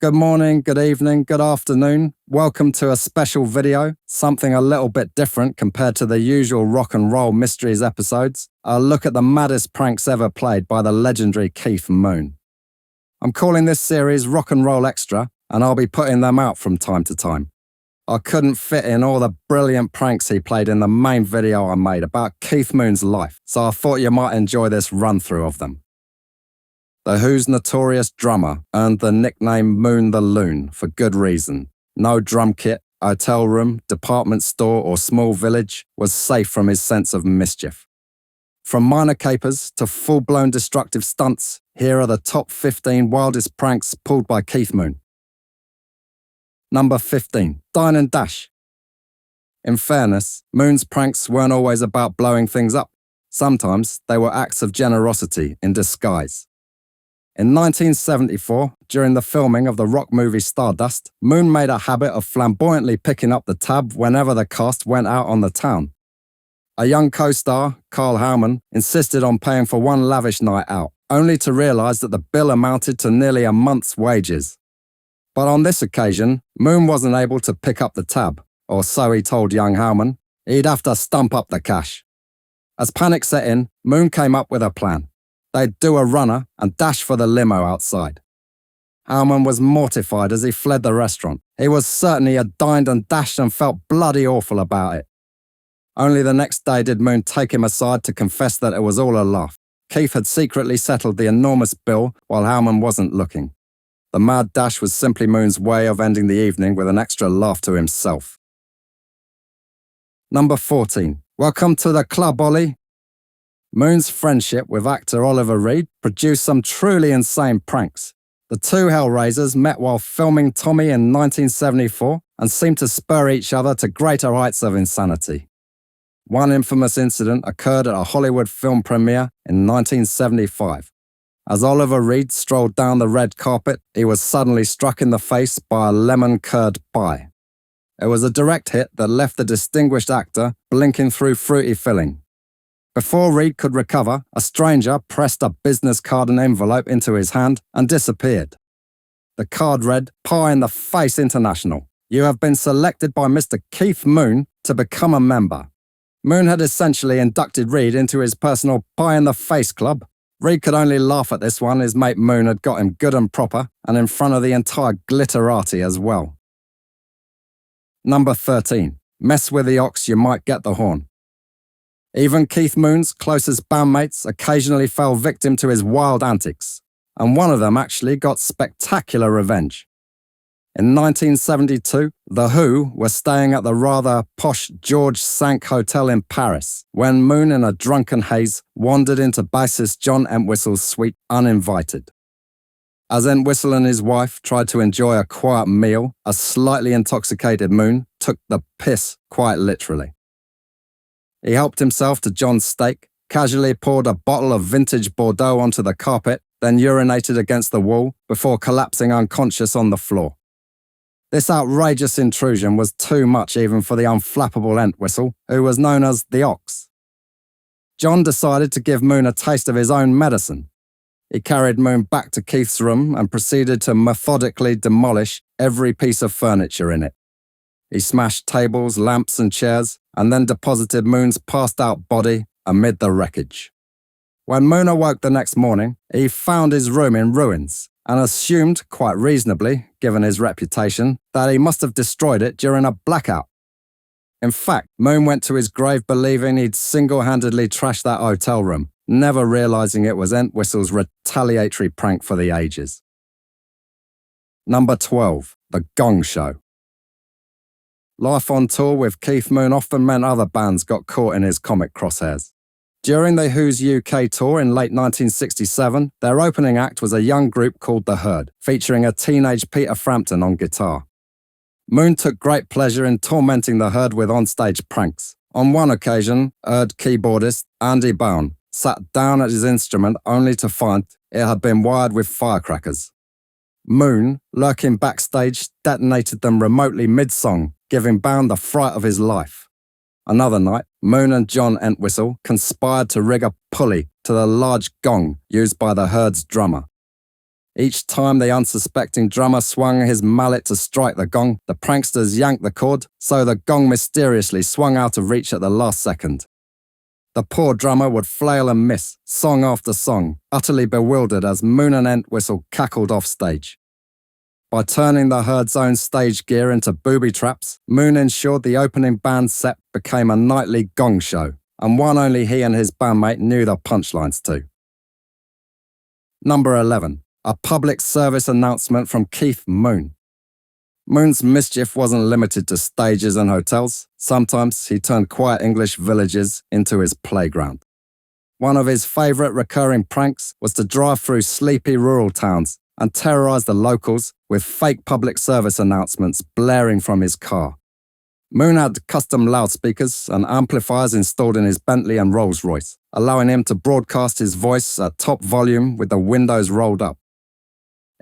Good morning, good evening, good afternoon. Welcome to a special video, something a little bit different compared to the usual rock and roll mysteries episodes. A look at the maddest pranks ever played by the legendary Keith Moon. I'm calling this series Rock and Roll Extra, and I'll be putting them out from time to time. I couldn't fit in all the brilliant pranks he played in the main video I made about Keith Moon's life, so I thought you might enjoy this run-through of them. The Who's notorious drummer earned the nickname Moon the Loon for good reason. No drum kit, hotel room, department store or small village was safe from his sense of mischief. From minor capers to full-blown destructive stunts, here are the top 15 wildest pranks pulled by Keith Moon. Number 15. Dine and Dash. In fairness, Moon's pranks weren't always about blowing things up. Sometimes they were acts of generosity in disguise. In 1974, during the filming of the rock movie Stardust, Moon made a habit of flamboyantly picking up the tab whenever the cast went out on the town. A young co-star, Carl Howman, insisted on paying for one lavish night out, only to realize that the bill amounted to nearly a month's wages. But on this occasion, Moon wasn't able to pick up the tab, or so he told young Howman. He'd have to stump up the cash. As panic set in, Moon came up with a plan. They'd do a runner and dash for the limo outside. Howman was mortified as he fled the restaurant. He was certain he had dined and dashed and felt bloody awful about it. Only the next day did Moon take him aside to confess that it was all a laugh. Keith had secretly settled the enormous bill while Howman wasn't looking. The mad dash was simply Moon's way of ending the evening with an extra laugh to himself. Number 14. Welcome to the club, Ollie. Moon's friendship with actor Oliver Reed produced some truly insane pranks. The two Hellraisers met while filming Tommy in 1974 and seemed to spur each other to greater heights of insanity. One infamous incident occurred at a Hollywood film premiere in 1975. As Oliver Reed strolled down the red carpet, he was suddenly struck in the face by a lemon curd pie. It was a direct hit that left the distinguished actor blinking through fruity filling. Before Reed could recover, a stranger pressed a business card and envelope into his hand and disappeared. The card read, "Pie in the Face International. You have been selected by Mr. Keith Moon to become a member." Moon had essentially inducted Reed into his personal Pie in the Face club. Reed could only laugh at this one. His mate Moon had got him good and proper, and in front of the entire glitterati as well. Number 13. Mess with the ox, you might get the horn. Even Keith Moon's closest bandmates occasionally fell victim to his wild antics, and one of them actually got spectacular revenge. In 1972, The Who were staying at the rather posh George Cinq Hotel in Paris when Moon in a drunken haze wandered into bassist John Entwistle's suite uninvited. As Entwistle and his wife tried to enjoy a quiet meal, a slightly intoxicated Moon took the piss quite literally. He helped himself to John's steak, casually poured a bottle of vintage Bordeaux onto the carpet, then urinated against the wall before collapsing unconscious on the floor. This outrageous intrusion was too much even for the unflappable Entwistle, who was known as the Ox. John decided to give Moon a taste of his own medicine. He carried Moon back to Keith's room and proceeded to methodically demolish every piece of furniture in it. He smashed tables, lamps and chairs, and then deposited Moon's passed-out body amid the wreckage. When Moon awoke the next morning, he found his room in ruins and assumed, quite reasonably, given his reputation, that he must have destroyed it during a blackout. In fact, Moon went to his grave believing he'd single-handedly trashed that hotel room, never realizing it was Entwistle's retaliatory prank for the ages. Number 12. The Gong Show. Life on tour with Keith Moon often meant other bands got caught in his comic crosshairs. During the Who's UK tour in late 1967, their opening act was a young group called The Herd, featuring a teenage Peter Frampton on guitar. Moon took great pleasure in tormenting The Herd with onstage pranks. On one occasion, Herd keyboardist Andy Bown sat down at his instrument only to find it had been wired with firecrackers. Moon, lurking backstage, detonated them remotely mid-song, giving Bound the fright of his life. Another night, Moon and John Entwistle conspired to rig a pulley to the large gong used by the Herd's drummer. Each time the unsuspecting drummer swung his mallet to strike the gong, the pranksters yanked the cord, so the gong mysteriously swung out of reach at the last second. The poor drummer would flail and miss, song after song, utterly bewildered as Moon and Entwistle cackled off stage. By turning the herd's own stage gear into booby traps, Moon ensured the opening band set became a nightly gong show, and one only he and his bandmate knew the punchlines to. Number 11. A public service announcement from Keith Moon. Moon's mischief wasn't limited to stages and hotels. Sometimes he turned quiet English villages into his playground. One of his favourite recurring pranks was to drive through sleepy rural towns and terrorise the locals with fake public service announcements blaring from his car. Moon had custom loudspeakers and amplifiers installed in his Bentley and Rolls-Royce, allowing him to broadcast his voice at top volume with the windows rolled up.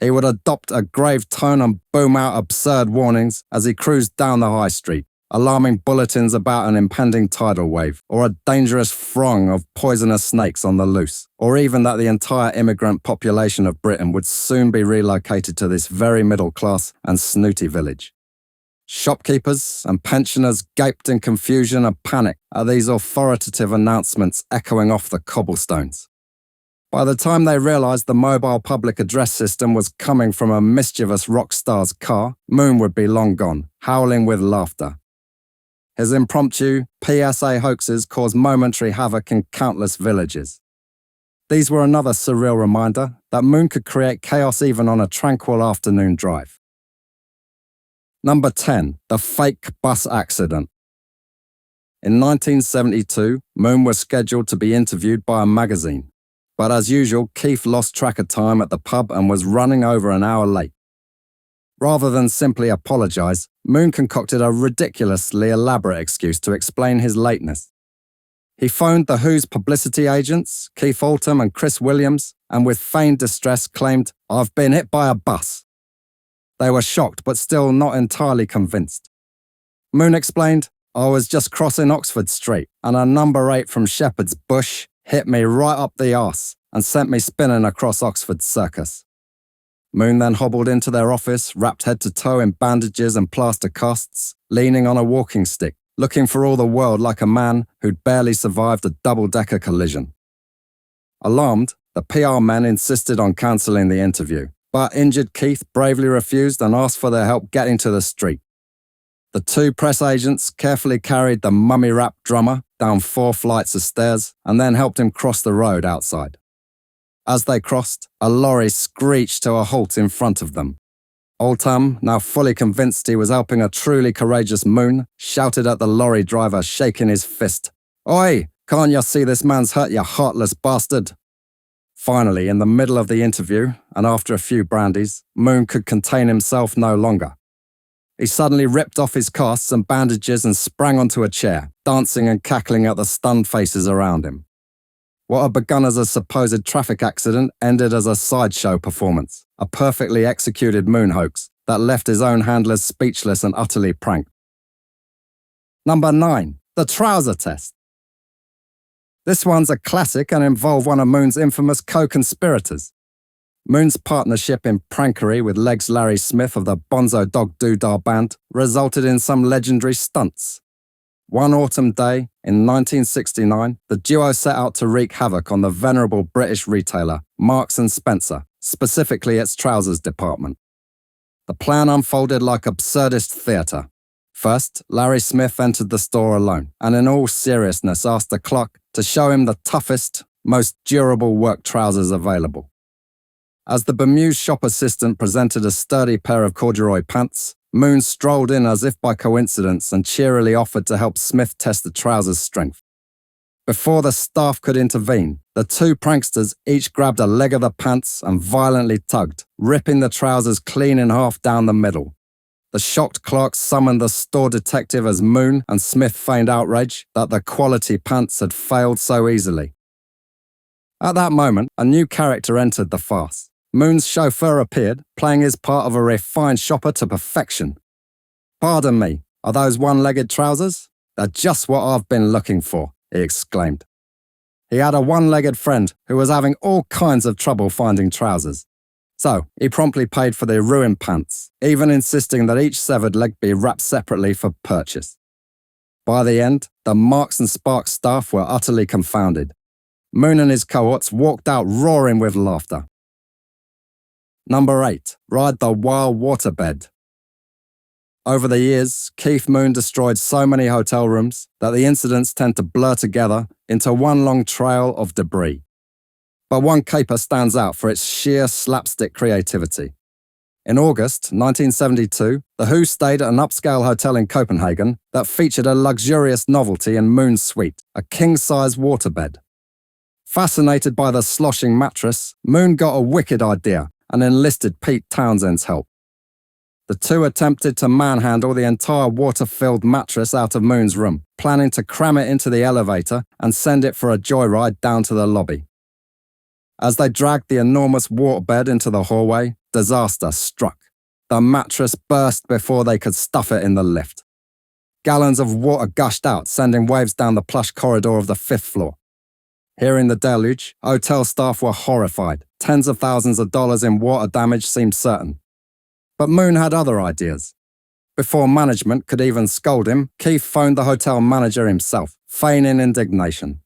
He would adopt a grave tone and boom out absurd warnings as he cruised down the high street, alarming bulletins about an impending tidal wave, or a dangerous throng of poisonous snakes on the loose, or even that the entire immigrant population of Britain would soon be relocated to this very middle-class and snooty village. Shopkeepers and pensioners gaped in confusion and panic at these authoritative announcements echoing off the cobblestones. By the time they realised the mobile public address system was coming from a mischievous rock star's car, Moon would be long gone, howling with laughter. His impromptu PSA hoaxes caused momentary havoc in countless villages. These were another surreal reminder that Moon could create chaos even on a tranquil afternoon drive. Number 10. The fake bus accident. In 1972, Moon was scheduled to be interviewed by a magazine. But as usual, Keith lost track of time at the pub and was running over an hour late. Rather than simply apologise, Moon concocted a ridiculously elaborate excuse to explain his lateness. He phoned the Who's publicity agents, Keith Altham and Chris Williams, and with feigned distress claimed, "I've been hit by a bus." They were shocked but still not entirely convinced. Moon explained, "I was just crossing Oxford Street and a number 8 from Shepherd's Bush hit me right up the arse and sent me spinning across Oxford Circus." Moon then hobbled into their office, wrapped head to toe in bandages and plaster casts, leaning on a walking stick, looking for all the world like a man who'd barely survived a double-decker collision. Alarmed, the PR men insisted on cancelling the interview, but injured Keith bravely refused and asked for their help getting to the street. The 2 press agents carefully carried the mummy-wrapped drummer down 4 flights of stairs and then helped him cross the road outside. As they crossed, a lorry screeched to a halt in front of them. Oldham, now fully convinced he was helping a truly courageous Moon, shouted at the lorry driver, shaking his fist, "Oi, can't you see this man's hurt, you heartless bastard?" Finally, in the middle of the interview, and after a few brandies, Moon could contain himself no longer. He suddenly ripped off his casts and bandages and sprang onto a chair, dancing and cackling at the stunned faces around him. What had begun as a supposed traffic accident ended as a sideshow performance, a perfectly executed Moon hoax that left his own handlers speechless and utterly pranked. Number 9. The trouser test. This one's a classic and involved one of Moon's infamous co-conspirators. Moon's partnership in prankery with Legs Larry Smith of the Bonzo Dog Doodah Band resulted in some legendary stunts. One autumn day in 1969, the duo set out to wreak havoc on the venerable British retailer Marks & Spencer, specifically its trousers department. The plan unfolded like absurdist theatre. First, Larry Smith entered the store alone and in all seriousness asked the clerk to show him the toughest, most durable work trousers available. As the bemused shop assistant presented a sturdy pair of corduroy pants, Moon strolled in as if by coincidence and cheerily offered to help Smith test the trousers' strength. Before the staff could intervene, the 2 pranksters each grabbed a leg of the pants and violently tugged, ripping the trousers clean in half down the middle. The shocked clerk summoned the store detective as Moon and Smith feigned outrage that the quality pants had failed so easily. At that moment, a new character entered the farce. Moon's chauffeur appeared, playing his part of a refined shopper to perfection. "Pardon me, are those one-legged trousers? They're just what I've been looking for," he exclaimed. He had a one-legged friend who was having all kinds of trouble finding trousers. So he promptly paid for their ruined pants, even insisting that each severed leg be wrapped separately for purchase. By the end, the Marks and Sparks staff were utterly confounded. Moon and his cohorts walked out roaring with laughter. Number 8. Ride the wild waterbed. Over the years, Keith Moon destroyed so many hotel rooms that the incidents tend to blur together into one long trail of debris. But one caper stands out for its sheer slapstick creativity. In August 1972, The Who stayed at an upscale hotel in Copenhagen that featured a luxurious novelty in Moon's suite, a king-size waterbed. Fascinated by the sloshing mattress, Moon got a wicked idea and enlisted Pete Townshend's help. The two attempted to manhandle the entire water-filled mattress out of Moon's room, planning to cram it into the elevator and send it for a joyride down to the lobby. As they dragged the enormous waterbed into the hallway, disaster struck. The mattress burst before they could stuff it in the lift. Gallons of water gushed out, sending waves down the plush corridor of the 5th floor. Hearing the deluge, hotel staff were horrified. Tens of thousands of dollars in water damage seemed certain. But Moon had other ideas. Before management could even scold him, Keith phoned the hotel manager himself, feigning indignation.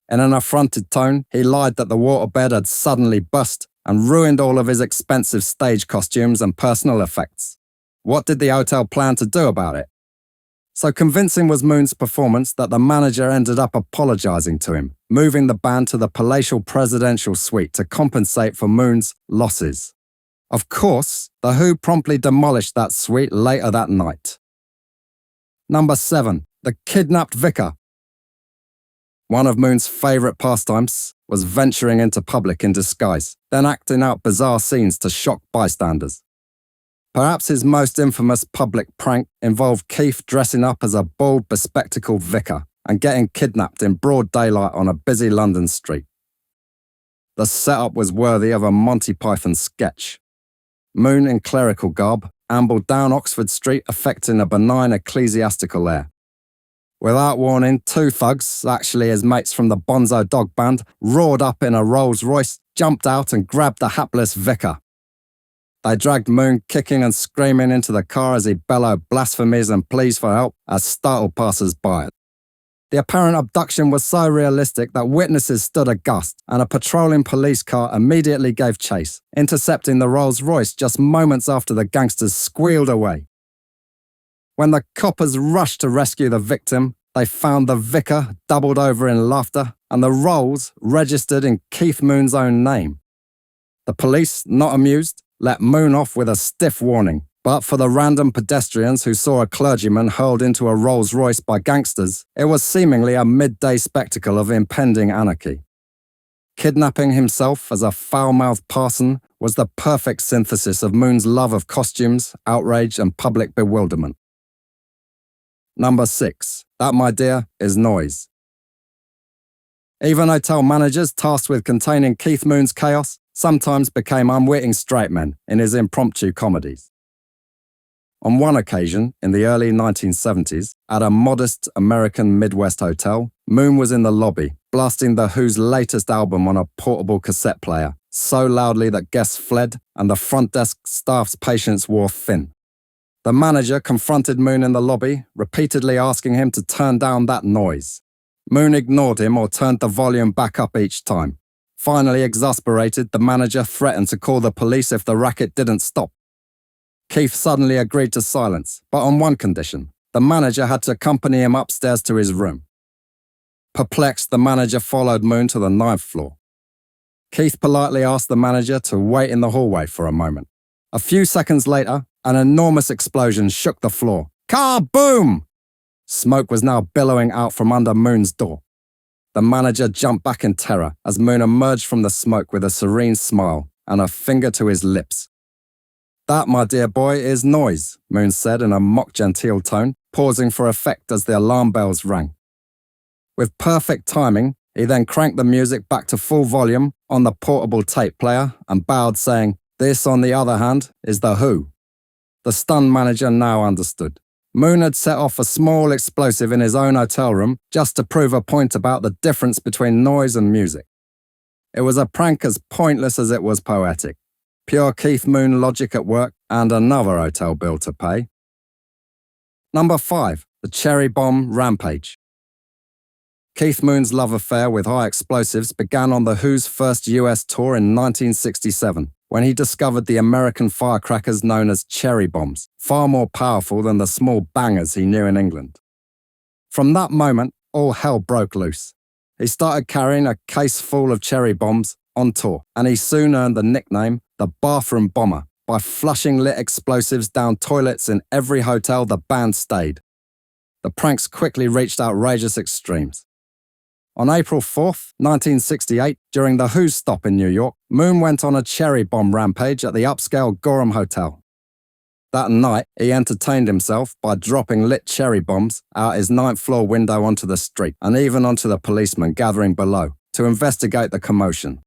In an affronted tone, he lied that the waterbed had suddenly burst and ruined all of his expensive stage costumes and personal effects. What did the hotel plan to do about it? So convincing was Moon's performance that the manager ended up apologizing to him, moving the band to the palatial presidential suite to compensate for Moon's losses. Of course, The Who promptly demolished that suite later that night. Number 7. The Kidnapped Vicar. One of Moon's favourite pastimes was venturing into public in disguise, then acting out bizarre scenes to shock bystanders. Perhaps his most infamous public prank involved Keith dressing up as a bald, bespectacled vicar and getting kidnapped in broad daylight on a busy London street. The setup was worthy of a Monty Python sketch. Moon, in clerical garb, ambled down Oxford Street affecting a benign ecclesiastical air. Without warning, two thugs, actually his mates from the Bonzo Dog Band, roared up in a Rolls-Royce, jumped out and grabbed the hapless vicar. They dragged Moon kicking and screaming into the car as he bellowed blasphemies and pleas for help as startled passers-by. The apparent abduction was so realistic that witnesses stood aghast and a patrolling police car immediately gave chase, intercepting the Rolls-Royce just moments after the gangsters squealed away. When the coppers rushed to rescue the victim, they found the vicar doubled over in laughter and the Rolls registered in Keith Moon's own name. The police, not amused, let Moon off with a stiff warning, but for the random pedestrians who saw a clergyman hurled into a Rolls-Royce by gangsters, it was seemingly a midday spectacle of impending anarchy. Kidnapping himself as a foul-mouthed parson was the perfect synthesis of Moon's love of costumes, outrage, and public bewilderment. Number 6. That, my dear, is noise. Even hotel managers tasked with containing Keith Moon's chaos sometimes became unwitting straight men in his impromptu comedies. On one occasion, in the early 1970s, at a modest American Midwest hotel, Moon was in the lobby, blasting The Who's latest album on a portable cassette player, so loudly that guests fled and the front desk staff's patience wore thin. The manager confronted Moon in the lobby, repeatedly asking him to turn down that noise. Moon ignored him or turned the volume back up each time. Finally exasperated, the manager threatened to call the police if the racket didn't stop. Keith suddenly agreed to silence, but on one condition. The manager had to accompany him upstairs to his room. Perplexed, the manager followed Moon to the 9th floor. Keith politely asked the manager to wait in the hallway for a moment. A few seconds later, an enormous explosion shook the floor. Kaboom! Smoke was now billowing out from under Moon's door. The manager jumped back in terror as Moon emerged from the smoke with a serene smile and a finger to his lips. That, my dear boy, is noise, Moon said in a mock-genteel tone, pausing for effect as the alarm bells rang. With perfect timing, he then cranked the music back to full volume on the portable tape player and bowed, saying, "This, on the other hand, is The Who." The stunned manager now understood. Moon had set off a small explosive in his own hotel room just to prove a point about the difference between noise and music. It was a prank as pointless as it was poetic. Pure Keith Moon logic at work, and another hotel bill to pay. Number 5. The Cherry Bomb Rampage. Keith Moon's love affair with high explosives began on The Who's first US tour in 1967, when he discovered the American firecrackers known as cherry bombs, far more powerful than the small bangers he knew in England. From that moment, all hell broke loose. He started carrying a case full of cherry bombs on tour, and he soon earned the nickname the Bathroom Bomber by flushing lit explosives down toilets in every hotel the band stayed. The pranks quickly reached outrageous extremes. On April 4th, 1968, during the Who's stop in New York, Moon went on a cherry bomb rampage at the upscale Gorham Hotel. That night, he entertained himself by dropping lit cherry bombs out his 9th floor window onto the street and even onto the policemen gathering below to investigate the commotion.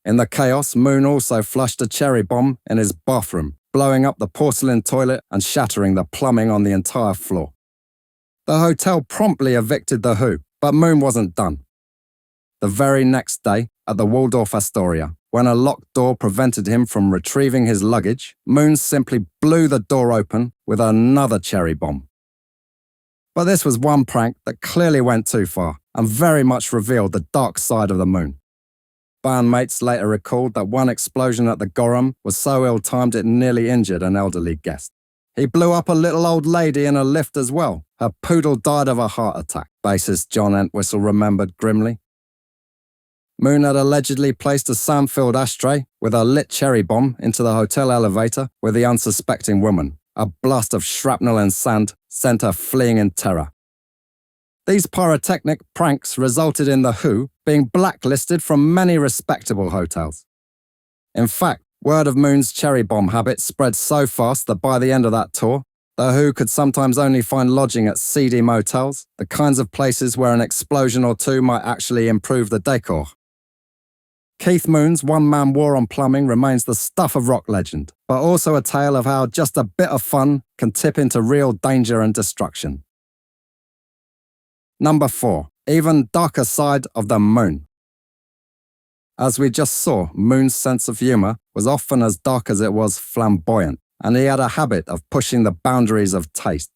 In the chaos, Moon also flushed a cherry bomb in his bathroom, blowing up the porcelain toilet and shattering the plumbing on the entire floor. The hotel promptly evicted the Who, but Moon wasn't done. The very next day, at the Waldorf Astoria, when a locked door prevented him from retrieving his luggage, Moon simply blew the door open with another cherry bomb. But this was one prank that clearly went too far and very much revealed the dark side of the Moon. Bandmates later recalled that one explosion at the Gorham was so ill-timed it nearly injured an elderly guest. He blew up a little old lady in a lift as well. Her poodle died of a heart attack, bassist John Entwistle remembered grimly. Moon had allegedly placed a sand-filled ashtray with a lit cherry bomb into the hotel elevator with the unsuspecting woman. A blast of shrapnel and sand sent her fleeing in terror. These pyrotechnic pranks resulted in The Who being blacklisted from many respectable hotels. In fact, word of Moon's cherry bomb habit spread so fast that by the end of that tour, The Who could sometimes only find lodging at seedy motels, the kinds of places where an explosion or two might actually improve the decor. Keith Moon's one-man war on plumbing remains the stuff of rock legend, but also a tale of how just a bit of fun can tip into real danger and destruction. Number 4. Even darker side of the Moon. As we just saw, Moon's sense of humour was often as dark as it was flamboyant, and he had a habit of pushing the boundaries of taste.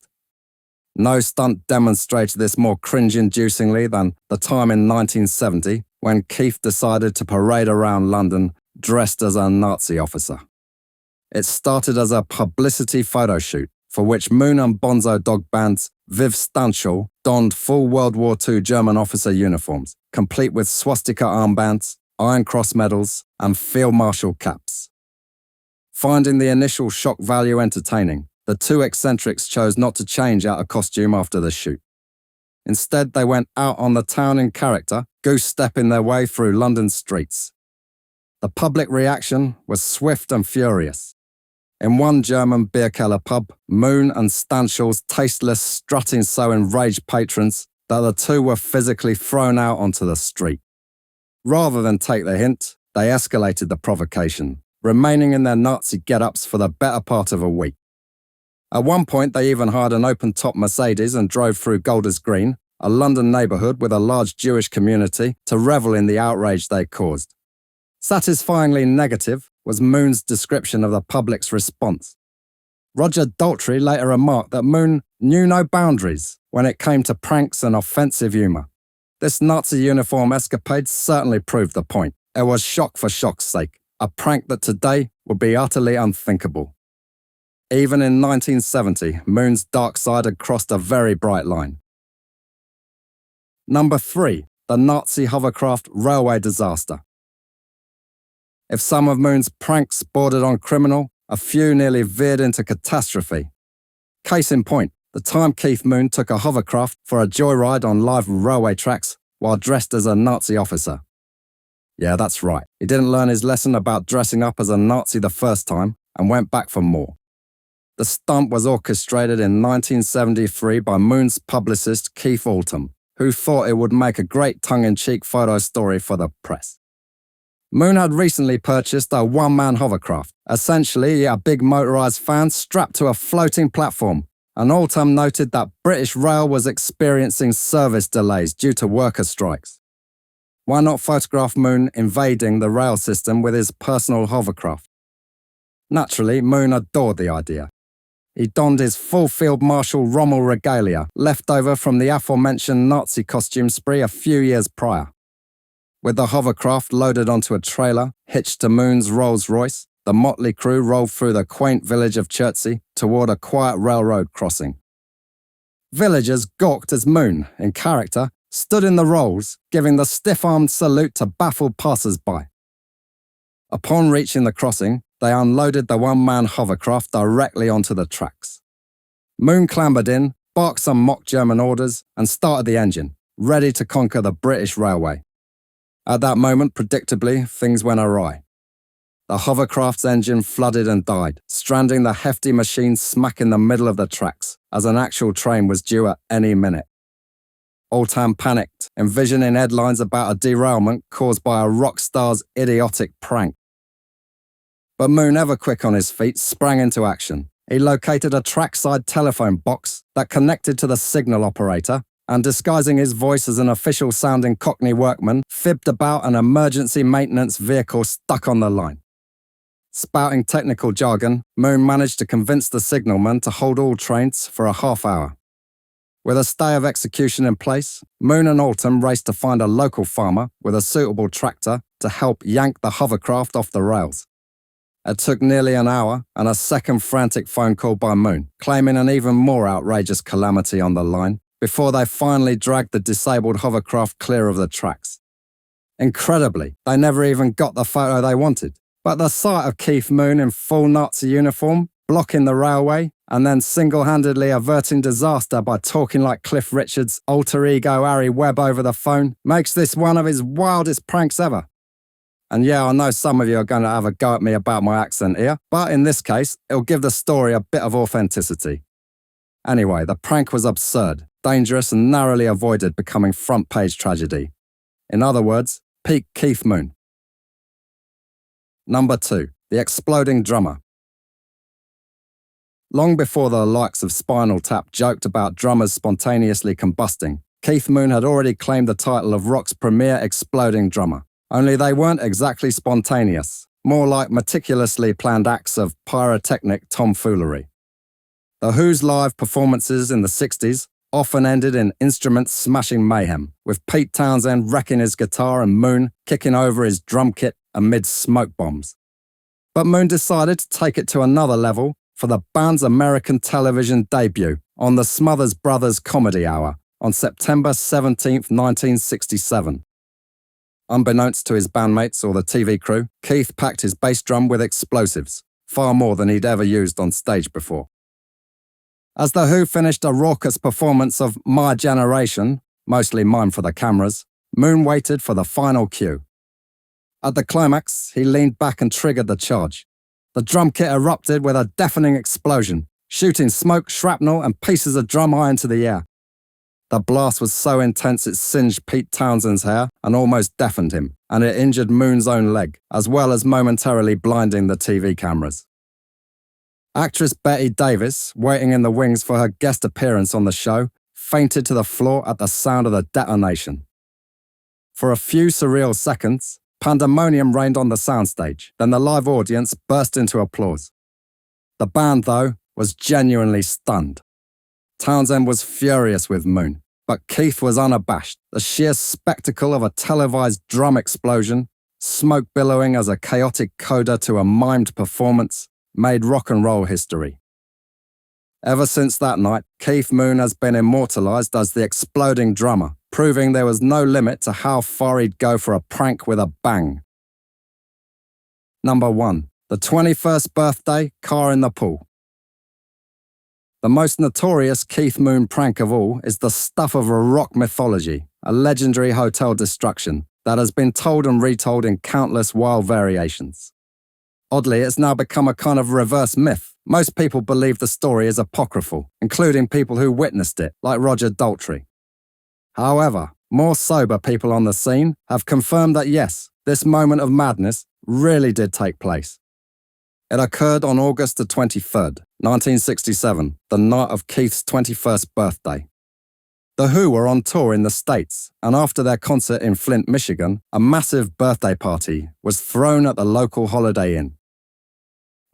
No stunt demonstrated this more cringe-inducingly than the time in 1970 when Keith decided to parade around London dressed as a Nazi officer. It started as a publicity photo shoot for which Moon and Bonzo dog band's Viv Stanshall donned full World War II German officer uniforms, complete with swastika armbands, Iron Cross medals, and Field Marshal caps. Finding the initial shock value entertaining, the two eccentrics chose not to change out of costume after the shoot. Instead, they went out on the town in character, goose-stepping their way through London streets. The public reaction was swift and furious. In one German beer keller pub, Moon and Stanshall's tasteless strutting so enraged patrons that the two were physically thrown out onto the street. Rather than take the hint, they escalated the provocation, remaining in their Nazi get-ups for the better part of a week. At one point, they even hired an open-top Mercedes and drove through Golders Green, a London neighbourhood with a large Jewish community, to revel in the outrage they caused. Satisfyingly negative was Moon's description of the public's response. Roger Daltrey later remarked that Moon knew no boundaries when it came to pranks and offensive humour. This Nazi uniform escapade certainly proved the point. It was shock for shock's sake, a prank that today would be utterly unthinkable. Even in 1970, Moon's dark side had crossed a very bright line. Number 3. The Nazi hovercraft railway disaster. If some of Moon's pranks bordered on criminal, a few nearly veered into catastrophe. Case in point, the time Keith Moon took a hovercraft for a joyride on live railway tracks while dressed as a Nazi officer. Yeah, that's right. He didn't learn his lesson about dressing up as a Nazi the first time and went back for more. The stunt was orchestrated in 1973 by Moon's publicist Keith Altham, who thought it would make a great tongue-in-cheek photo story for the press. Moon had recently purchased a one-man hovercraft, essentially a big motorised fan strapped to a floating platform, and Altham noted that British Rail was experiencing service delays due to worker strikes. Why not photograph Moon invading the rail system with his personal hovercraft? Naturally, Moon adored the idea. He donned his full Field Marshal Rommel regalia, left over from the aforementioned Nazi costume spree a few years prior. With the hovercraft loaded onto a trailer, hitched to Moon's Rolls-Royce, the motley crew rolled through the quaint village of Chertsey toward a quiet railroad crossing. Villagers gawked as Moon, in character, stood in the rolls, giving the stiff-armed salute to baffled passers-by. Upon reaching the crossing, they unloaded the one-man hovercraft directly onto the tracks. Moon clambered in, barked some mock German orders, and started the engine, ready to conquer the British railway. At that moment, predictably, things went awry. The hovercraft's engine flooded and died, stranding the hefty machine smack in the middle of the tracks, as an actual train was due at any minute. Oldham panicked, envisioning headlines about a derailment caused by a rock star's idiotic prank. But Moon, ever quick on his feet, sprang into action. He located a trackside telephone box that connected to the signal operator, and disguising his voice as an official-sounding Cockney workman, fibbed about an emergency maintenance vehicle stuck on the line. Spouting technical jargon, Moon managed to convince the signalman to hold all trains for a half hour. With a stay of execution in place, Moon and Oldham raced to find a local farmer with a suitable tractor to help yank the hovercraft off the rails. It took nearly an hour and a second frantic phone call by Moon, claiming an even more outrageous calamity on the line, before they finally dragged the disabled hovercraft clear of the tracks. Incredibly, they never even got the photo they wanted, but the sight of Keith Moon in full Nazi uniform, blocking the railway, and then single-handedly averting disaster by talking like Cliff Richard's alter ego Harry Webb over the phone, makes this one of his wildest pranks ever. And yeah, I know some of you are going to have a go at me about my accent here, but in this case, it'll give the story a bit of authenticity. Anyway, the prank was absurd, dangerous, and narrowly avoided becoming front-page tragedy. In other words, peak Keith Moon. Number 2, the exploding drummer. Long before the likes of Spinal Tap joked about drummers spontaneously combusting, Keith Moon had already claimed the title of rock's premier exploding drummer. Only they weren't exactly spontaneous, more like meticulously planned acts of pyrotechnic tomfoolery. The Who's live performances in the 60s often ended in instrument-smashing mayhem, with Pete Townsend wrecking his guitar and Moon kicking over his drum kit amid smoke bombs. But Moon decided to take it to another level for the band's American television debut on the Smothers Brothers Comedy Hour on September 17, 1967. Unbeknownst to his bandmates or the TV crew, Keith packed his bass drum with explosives, far more than he'd ever used on stage before. As The Who finished a raucous performance of My Generation, mostly mime for the cameras, Moon waited for the final cue. At the climax, he leaned back and triggered the charge. The drum kit erupted with a deafening explosion, shooting smoke, shrapnel, and pieces of drum high into the air. The blast was so intense it singed Pete Townsend's hair and almost deafened him, and it injured Moon's own leg, as well as momentarily blinding the TV cameras. Actress Betty Davis, waiting in the wings for her guest appearance on the show, fainted to the floor at the sound of the detonation. For a few surreal seconds, pandemonium reigned on the soundstage, then the live audience burst into applause. The band, though, was genuinely stunned. Townsend was furious with Moon, but Keith was unabashed. The sheer spectacle of a televised drum explosion, smoke billowing as a chaotic coda to a mimed performance, made rock and roll history. Ever since that night, Keith Moon has been immortalized as the exploding drummer, proving there was no limit to how far he'd go for a prank with a bang. Number 1. The 21st birthday car in the pool. The most notorious Keith Moon prank of all is the stuff of a rock mythology, a legendary hotel destruction that has been told and retold in countless wild variations. Oddly, it's now become a kind of reverse myth. Most people believe the story is apocryphal, including people who witnessed it, like Roger Daltrey. However, more sober people on the scene have confirmed that yes, this moment of madness really did take place. It occurred on August the 23rd, 1967, the night of Keith's 21st birthday. The Who were on tour in the States, and after their concert in Flint, Michigan, a massive birthday party was thrown at the local Holiday Inn.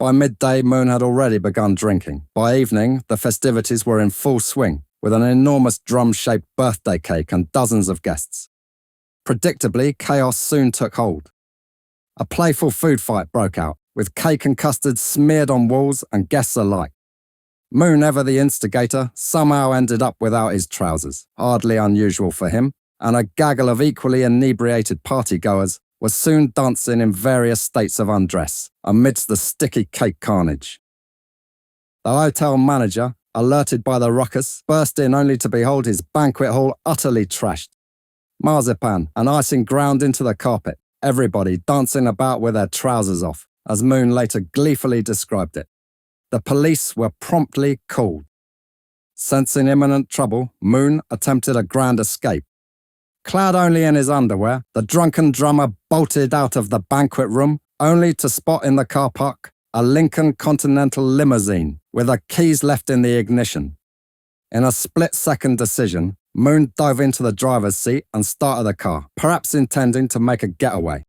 By midday, Moon had already begun drinking. By evening, the festivities were in full swing, with an enormous drum-shaped birthday cake and dozens of guests. Predictably, chaos soon took hold. A playful food fight broke out, with cake and custard smeared on walls and guests alike. Moon, ever the instigator, somehow ended up without his trousers, hardly unusual for him, and a gaggle of equally inebriated partygoers was soon dancing in various states of undress, amidst the sticky cake carnage. The hotel manager, alerted by the ruckus, burst in only to behold his banquet hall utterly trashed. Marzipan and icing ground into the carpet, everybody dancing about with their trousers off, as Moon later gleefully described it. The police were promptly called. Sensing imminent trouble, Moon attempted a grand escape. Clad only in his underwear, the drunken drummer bolted out of the banquet room, only to spot in the car park a Lincoln Continental limousine with the keys left in the ignition. In a split-second decision, Moon dove into the driver's seat and started the car, perhaps intending to make a getaway.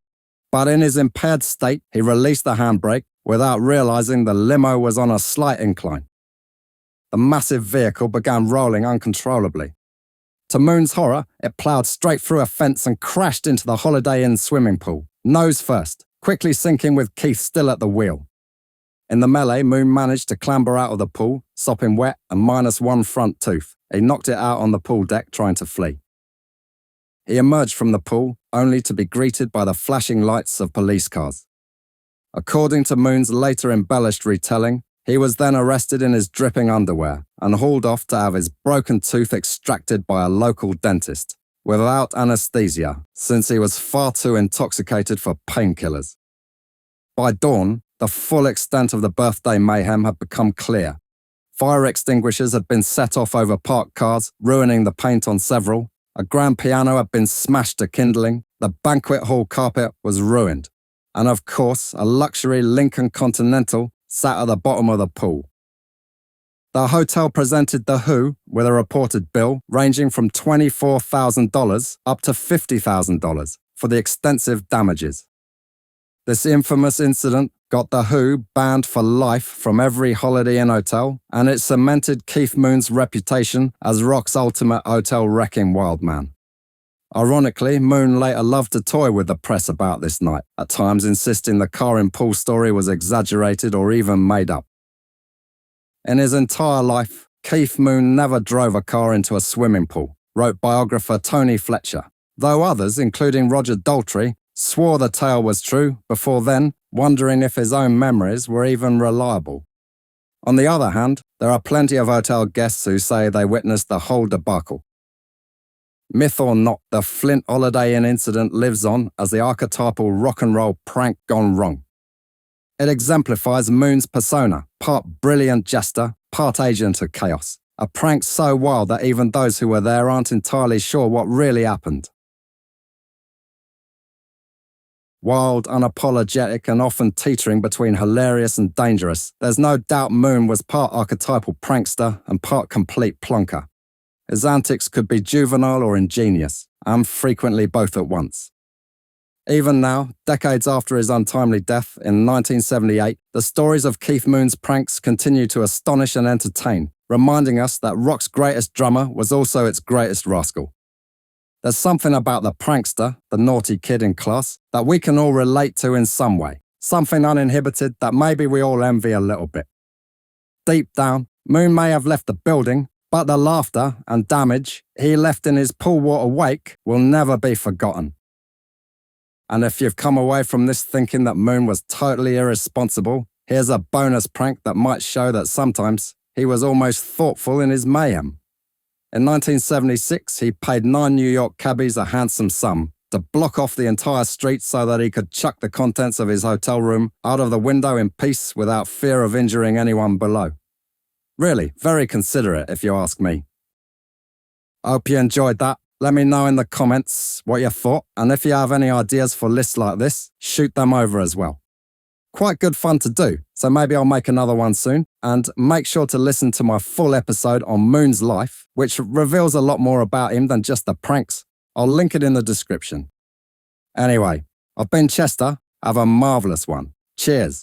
But in his impaired state, he released the handbrake without realizing the limo was on a slight incline. The massive vehicle began rolling uncontrollably. To Moon's horror, it ploughed straight through a fence and crashed into the Holiday Inn swimming pool, nose first, quickly sinking with Keith still at the wheel. In the melee, Moon managed to clamber out of the pool, sopping wet and minus one front tooth. He knocked it out on the pool deck trying to flee. He emerged from the pool, only to be greeted by the flashing lights of police cars. According to Moon's later embellished retelling, he was then arrested in his dripping underwear and hauled off to have his broken tooth extracted by a local dentist, without anesthesia, since he was far too intoxicated for painkillers. By dawn, the full extent of the birthday mayhem had become clear. Fire extinguishers had been set off over parked cars, ruining the paint on several. A grand piano had been smashed to kindling. The banquet hall carpet was ruined. And of course, a luxury Lincoln Continental sat at the bottom of the pool. The hotel presented The Who with a reported bill ranging from $24,000 up to $50,000 for the extensive damages. This infamous incident got The Who banned for life from every Holiday Inn hotel, and it cemented Keith Moon's reputation as rock's ultimate hotel wrecking wildman. Ironically, Moon later loved to toy with the press about this night, at times insisting the car in pool story was exaggerated or even made up. In his entire life, Keith Moon never drove a car into a swimming pool, wrote biographer Tony Fletcher, though others, including Roger Daltrey, swore the tale was true before then, wondering if his own memories were even reliable. On the other hand, there are plenty of hotel guests who say they witnessed the whole debacle. Myth or not, the Flint Holiday Inn incident lives on as the archetypal rock and roll prank gone wrong. It exemplifies Moon's persona, part brilliant jester, part agent of chaos, a prank so wild that even those who were there aren't entirely sure what really happened. Wild, unapologetic, and often teetering between hilarious and dangerous, there's no doubt Moon was part archetypal prankster and part complete plonker. His antics could be juvenile or ingenious, and frequently both at once. Even now, decades after his untimely death in 1978, the stories of Keith Moon's pranks continue to astonish and entertain, reminding us that rock's greatest drummer was also its greatest rascal. There's something about the prankster, the naughty kid in class, that we can all relate to in some way, something uninhibited that maybe we all envy a little bit. Deep down, Moon may have left the building, but the laughter and damage he left in his pool water wake will never be forgotten. And if you've come away from this thinking that Moon was totally irresponsible, here's a bonus prank that might show that sometimes he was almost thoughtful in his mayhem. In 1976, he paid 9 New York cabbies a handsome sum to block off the entire street so that he could chuck the contents of his hotel room out of the window in peace without fear of injuring anyone below. Really, very considerate if you ask me. I hope you enjoyed that. Let me know in the comments what you thought, and if you have any ideas for lists like this, shoot them over as well. Quite good fun to do, so maybe I'll make another one soon, and make sure to listen to my full episode on Moon's life, which reveals a lot more about him than just the pranks. I'll link it in the description. Anyway, I've been Chester. Have a marvellous one. Cheers.